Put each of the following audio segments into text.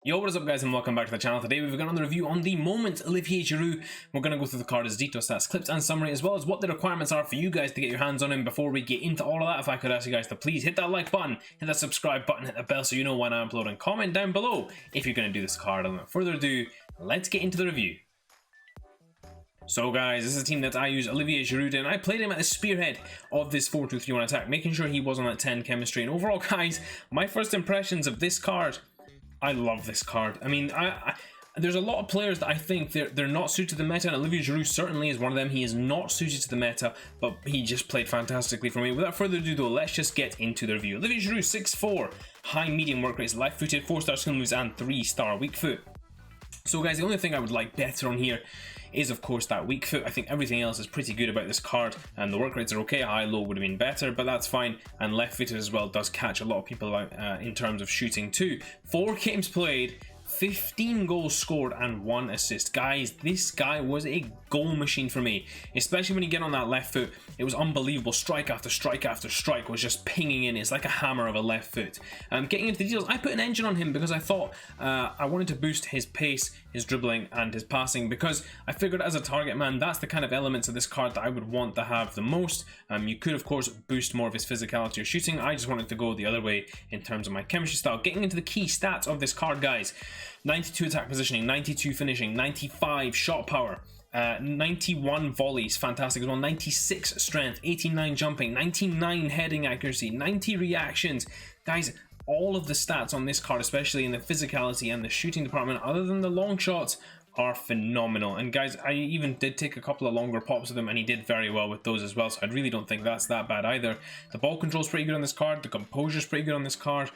Yo, what is up guys and welcome back to the channel. Today we've got another review on the moment Olivier Giroud. We're going to go through the card's details, stats, clips and summary, as well as what the requirements are for you guys to get your hands on him. Before we get into all of that, if I could ask you guys to please hit that like button, hit that subscribe button, hit the bell so you know when I upload, and comment down below if you're going to do this card. And without further ado, let's get into the review. So guys, this is a team that I use Olivier Giroud and I played him at the spearhead of this 4-2-3-1 attack, making sure he was on that 10 chemistry. And overall guys, my first impressions of this card, I love this card. I mean, there's a lot of players that I think they're not suited to the meta, and Olivier Giroud certainly is one of them. He is not suited to the meta, but he just played fantastically for me. Without further ado though, let's just get into the review. Olivier Giroud, 6'4", high medium work rates, light-footed, 4-star skill moves and 3-star weak foot. So guys, the only thing I would like better on here is of course that weak foot. I think everything else is pretty good about this card, and the work rates are okay. High low would have been better, but that's fine. And left footed as well does catch a lot of people out in terms of shooting too. 4 games played, 15 goals scored and 1 assist. Guys, this guy was a goal machine for me, especially when you get on that left foot. It was unbelievable. Strike after strike after strike was just pinging in. It's like a hammer of a left foot. Getting into the details, I put an engine on him because I thought I wanted to boost his pace, his dribbling and his passing, because I figured as a target man, that's the kind of elements of this card that I would want to have the most. You could of course boost more of his physicality or shooting. I just wanted to go the other way in terms of my chemistry style. Getting into the key stats of this card guys, 92 attack positioning, 92 finishing, 95 shot power, 91 volleys, fantastic as well, 96 strength, 89 jumping, 99 heading accuracy, 90 reactions. Guys, all of the stats on this card, especially in the physicality and the shooting department, other than the long shots, are phenomenal. And guys, I even did take a couple of longer pops with him and he did very well with those as well, so I really don't think that's that bad either. The ball control is pretty good on this card, the composure is pretty good on this card,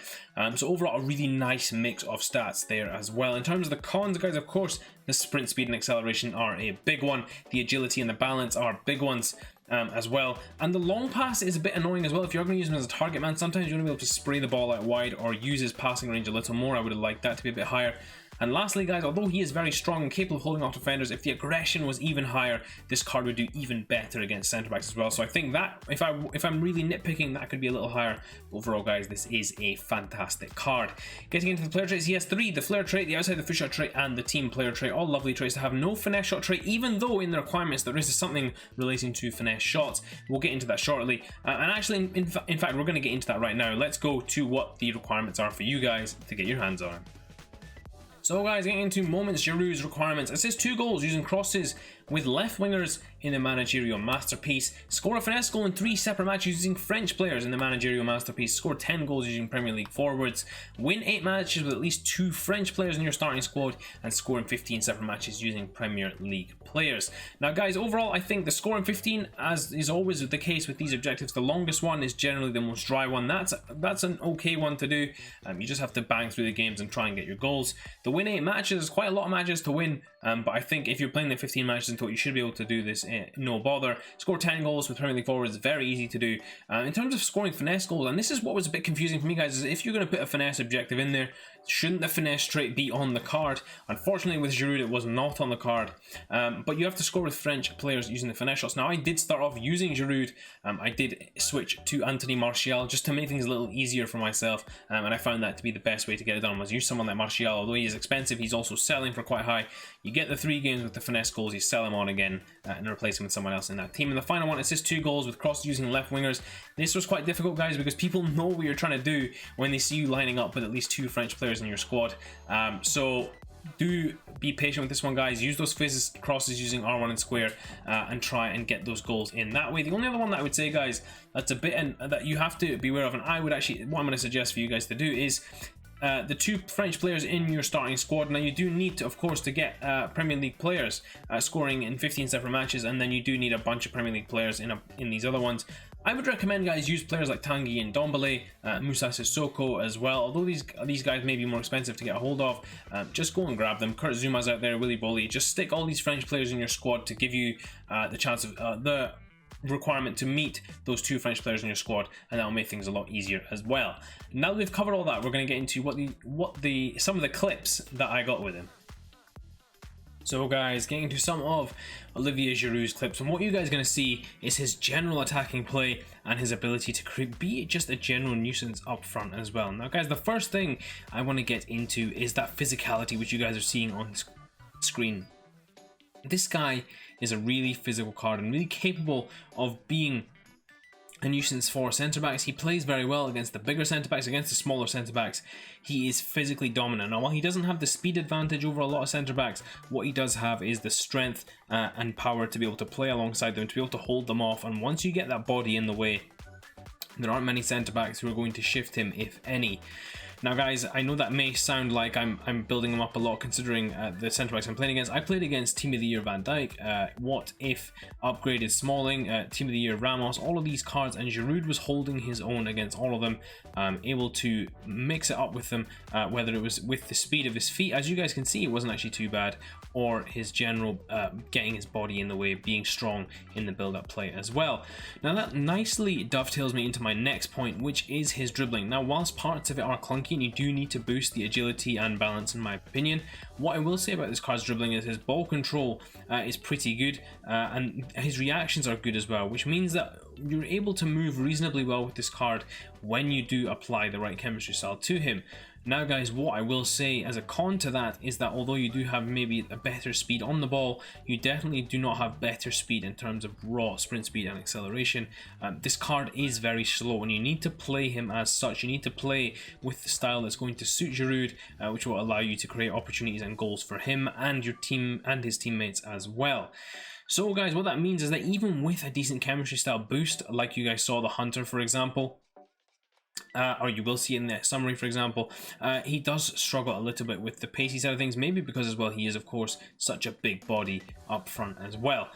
so overall a really nice mix of stats there as well. In terms of the cons guys, of course the sprint speed and acceleration are a big one, the agility and the balance are big ones as well, and the long pass is a bit annoying as well. If you're going to use him as a target man, sometimes you want to be able to spray the ball out wide or use his passing range a little more. I would have liked that to be a bit higher. And lastly guys, although he is very strong and capable of holding off defenders, if the aggression was even higher, this card would do even better against centre backs as well. So I think that if I'm really nitpicking, that could be a little higher. Overall guys, this is a fantastic card. Getting into the player traits, he has 3: the flair trait, the outside the foot shot trait and the team player trait. All lovely traits to have. No finesse shot trait, even though in the requirements there is something relating to finesse shots. We'll get into that shortly, and actually in fact we're going to get into that right now. Let's go to what the requirements are for you guys to get your hands on. So guys, getting into moments Giroud's requirements. It says 2 goals using crosses with left wingers in the managerial masterpiece. Score a finesse goal in 3 separate matches using French players in the managerial masterpiece. Score 10 goals using Premier League forwards. Win 8 matches with at least 2 French players in your starting squad, and score in 15 separate matches using Premier League players. Now guys, overall I think the score in 15, as is always the case with these objectives, the longest one is generally the most dry one. That's an okay one to do. You just have to bang through the games and try and get your goals. The win 8 matches is quite a lot of matches to win, but I think if you're playing the 15 matches in total, you should be able to do this no bother. Score 10 goals with Premier League forwards, very easy to do. In terms of scoring finesse goals, and this is what was a bit confusing for me guys, is if you're going to put a finesse objective in there, shouldn't the finesse trait be on the card? Unfortunately with Giroud it was not on the card, but you have to score with French players using the finesse shots. Now I did start off using Giroud, I did switch to Anthony Martial just to make things a little easier for myself, and I found that to be the best way to get it done, was use someone like Martial. Although he is expensive, he's also selling for quite high. You get the 3 games with the finesse goals, you sell him on again and replace him with someone else in that team. And the final one, it says 2 goals with crosses using left wingers. This was quite difficult guys, because people know what you're trying to do when they see you lining up with at least 2 French players in your squad. So do be patient with this one guys. Use those fizz crosses using R1 and square, and try and get those goals in that way. The only other one that I would say guys, that's a bit that you have to be aware of, and I would actually, what I'm going to suggest for you guys to do is the 2 French players in your starting squad. Now you do need to, of course, to get Premier League players scoring in 15 separate matches, and then you do need a bunch of Premier League players in these other ones. I would recommend guys use players like Tanguy and Ndombele, Moussa Sissoko as well. Although these guys may be more expensive to get a hold of, just go and grab them. Kurt Zuma's out there, Willy Bolly. Just stick all these French players in your squad to give you the chance of the requirement to meet those 2 French players in your squad, and that'll make things a lot easier as well. Now that we've covered all that, we're going to get into some of the clips that I got with him. So guys, getting to some of Olivier Giroud's clips, and what you guys are going to see is his general attacking play and his ability to be just a general nuisance up front as well. Now guys, the first thing I want to get into is that physicality which you guys are seeing on screen. This guy is a really physical card and really capable of being a nuisance for centre backs. He plays very well against the bigger centre backs, against the smaller centre backs. He is physically dominant. Now, while he doesn't have the speed advantage over a lot of centre backs, what he does have is the strength and power to be able to play alongside them, to be able to hold them off. And once you get that body in the way, there aren't many centre backs who are going to shift him, if any. Now guys, I know that may sound like I'm building him up a lot considering the centre backs I'm playing against. I played against Team of the Year Van Dijk, What If upgraded Smalling, Team of the Year Ramos, all of these cards, and Giroud was holding his own against all of them, able to mix it up with them, whether it was with the speed of his feet, as you guys can see it wasn't actually too bad, or his general getting his body in the way, being strong in the build-up play as well. Now that nicely dovetails me into my next point, which is his dribbling. Now whilst parts of it are clunky, and you do need to boost the agility and balance in my opinion, what I will say about this card's dribbling is his ball control is pretty good, and his reactions are good as well, which means that you're able to move reasonably well with this card when you do apply the right chemistry style to him. Now guys, what I will say as a con to that is that although you do have maybe a better speed on the ball, you definitely do not have better speed in terms of raw sprint speed and acceleration. This card is very slow, and you need to play him as such. You need to play with the style that's going to suit Giroud, which will allow you to create opportunities and goals for him and your team and his teammates as well. So guys, what that means is that even with a decent chemistry style boost, like you guys saw the Hunter for example, or you will see in the summary for example, he does struggle a little bit with the pacey side of things, maybe because as well he is of course such a big body up front as well.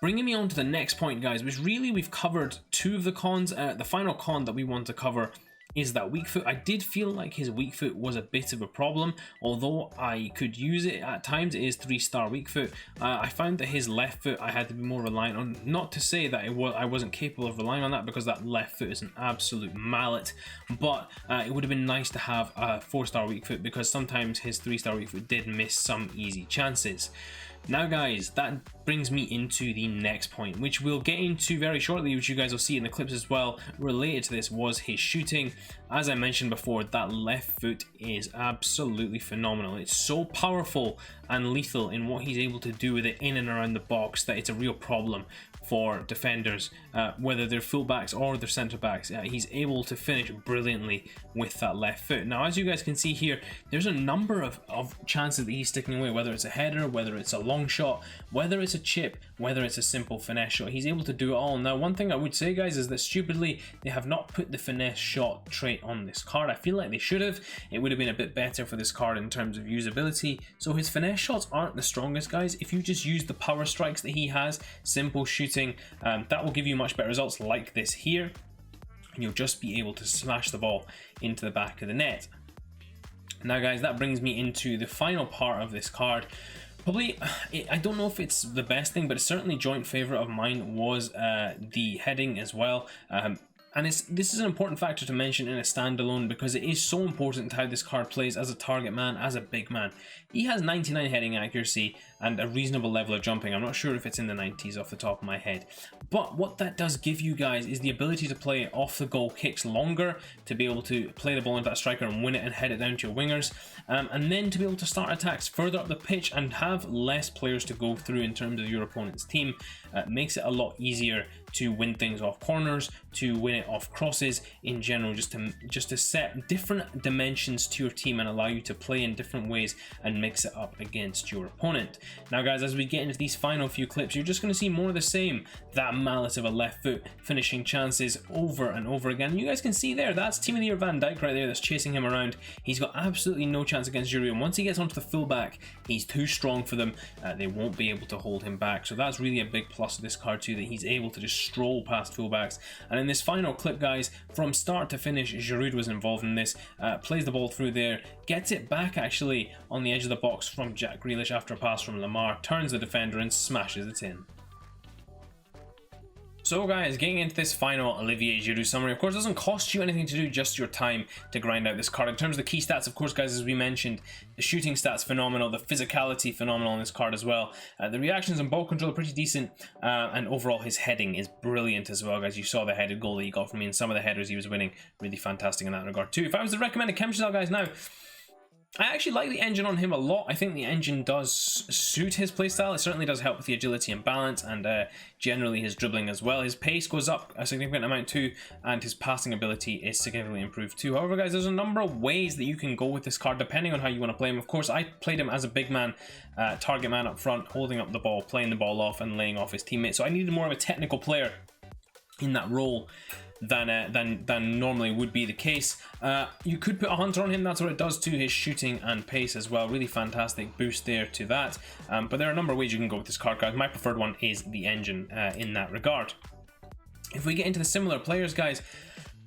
Bringing me on to the next point guys, which really we've covered two of the cons. The final con that we want to cover is that weak foot. I did feel like his weak foot was a bit of a problem, although I could use it at times. It is 3-star weak foot. I found that his left foot I had to be more reliant on, not to say that I wasn't capable of relying on that, because that left foot is an absolute mallet, but it would have been nice to have a 4-star weak foot, because sometimes his 3-star weak foot did miss some easy chances. Now guys, that brings me into the next point, which we'll get into very shortly, which you guys will see in the clips as well. Related to this was his shooting. As I mentioned before, that left foot is absolutely phenomenal. It's so powerful and lethal in what he's able to do with it in and around the box that it's a real problem for defenders, whether they're fullbacks or they're centre backs. He's able to finish brilliantly with that left foot. Now, as you guys can see here, there's a number of chances that he's sticking away, whether it's a header, whether it's a long shot, whether it's a chip, whether it's a simple finesse shot. He's able to do it all. Now, one thing I would say, guys, is that stupidly, they have not put the finesse shot trait on this card. I feel like they should have. It would have been a bit better for this card in terms of usability. So his finesse shots aren't the strongest, guys. If you just use the power strikes that he has, simple shooting, that will give you much better results like this here, and you'll just be able to smash the ball into the back of the net. Now guys, that brings me into the final part of this card. Probably, I don't know if it's the best thing, but it's certainly joint favourite of mine was the heading as well. And this is an important factor to mention in a standalone, because it is so important how this card plays as a target man, as a big man. He has 99 heading accuracy and a reasonable level of jumping. I'm not sure if it's in the 90s off the top of my head. But what that does give you guys is the ability to play off the goal kicks longer, to be able to play the ball into that striker and win it and head it down to your wingers, and then to be able to start attacks further up the pitch and have less players to go through in terms of your opponent's team. Makes it a lot easier to win things off corners, to win it off crosses in general, just to set different dimensions to your team and allow you to play in different ways and mix it up against your opponent. Now guys, as we get into these final few clips, you're just going to see more of the same. That mallet of a left foot finishing chances over and over again. You guys can see there, that's Team of the Year Van Dijk right there that's chasing him around. He's got absolutely no chance against Giroud, and once he gets onto the fullback, he's too strong for them. They won't be able to hold him back. So that's really a big plus of this card too, that he's able to just stroll past fullbacks. And in this final clip, guys, from start to finish, Giroud was involved in this. Plays the ball through there, gets it back actually on the edge of the box from Jack Grealish after a pass from Lamar, turns the defender and smashes it in. So guys, getting into this final Olivier Giroud summary, of course, doesn't cost you anything to do, just your time to grind out this card. In terms of the key stats, of course, guys, as we mentioned, the shooting stats phenomenal, the physicality phenomenal on this card as well. The reactions and ball control are pretty decent, and overall his heading is brilliant as well, guys. You saw the headed goal that he got from me, and some of the headers he was winning, really fantastic in that regard too. If I was to recommend a chemistry style, guys, now, I actually like the engine on him a lot. I think the engine does suit his playstyle. It certainly does help with the agility and balance, and generally his dribbling as well. His pace goes up a significant amount too, and his passing ability is significantly improved too. However, guys, there's a number of ways that you can go with this card depending on how you want to play him. Of course, I played him as a big man, target man up front, holding up the ball, playing the ball off, and laying off his teammates. So I needed more of a technical player in that role than normally would be the case. You could put a hunter on him. That's what it does to his shooting and pace as well. Really fantastic boost there to that. But there are a number of ways you can go with this card, guys. My preferred one is the engine in that regard. If we get into the similar players, guys,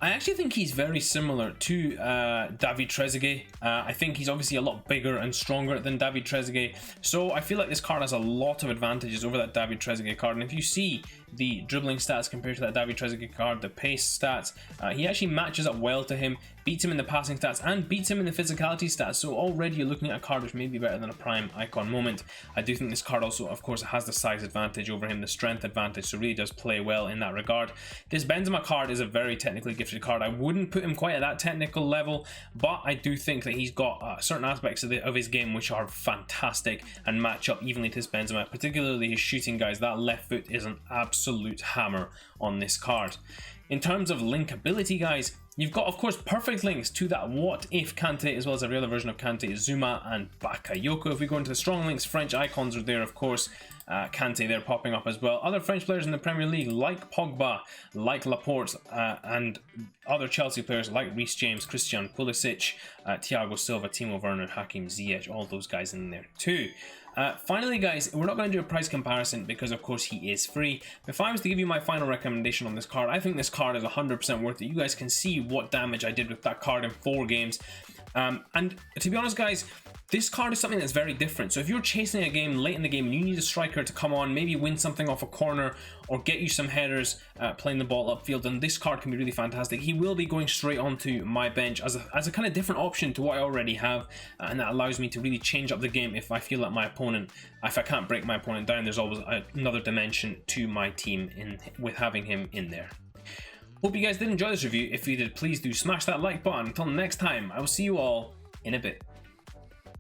I actually think he's very similar to David Trezeguet. I think he's obviously a lot bigger and stronger than David Trezeguet, so I feel like this card has a lot of advantages over that David Trezeguet card. And if you see the dribbling stats compared to that David Trezeguet card, the pace stats, he actually matches up well to him, beats him in the passing stats, and beats him in the physicality stats. So already you're looking at a card which may be better than a prime icon moment. I do think this card also, of course, has the size advantage over him, the strength advantage, so really does play well in that regard. This Benzema card is a very technically gifted card. I wouldn't put him quite at that technical level, but I do think that he's got certain aspects of his game which are fantastic and match up evenly to this Benzema, particularly his shooting, guys. That left foot is an absolute hammer on this card. In terms of linkability, guys, you've got, of course, perfect links to that What If Kante, as well as every other version of Kante, Zuma and Bakayoko. If we go into the strong links, French icons are there, of course. Kante there popping up as well. Other French players in the Premier League like Pogba, like Laporte, and other Chelsea players like Reece James, Christian Pulisic, Thiago Silva, Timo Werner, Hakim Ziyech, all those guys in there too. Finally, guys, we're not going to do a price comparison because, of course, he is free. If I was to give you my final recommendation on this card, I think this card is 100% worth it. You guys can see what damage I did with that card in 4 games. And to be honest, guys, this card is something that's very different. So if you're chasing a game late in the game and you need a striker to come on, maybe win something off a corner or get you some headers playing the ball upfield, then this card can be really fantastic. He will be going straight onto my bench as a kind of different option to what I already have, and that allows me to really change up the game if I feel that my opponent, if I can't break my opponent down, there's always another dimension to my team with having him in there. Hope you guys did enjoy this review. If you did, please do smash that like button. Until next time, I will see you all in a bit.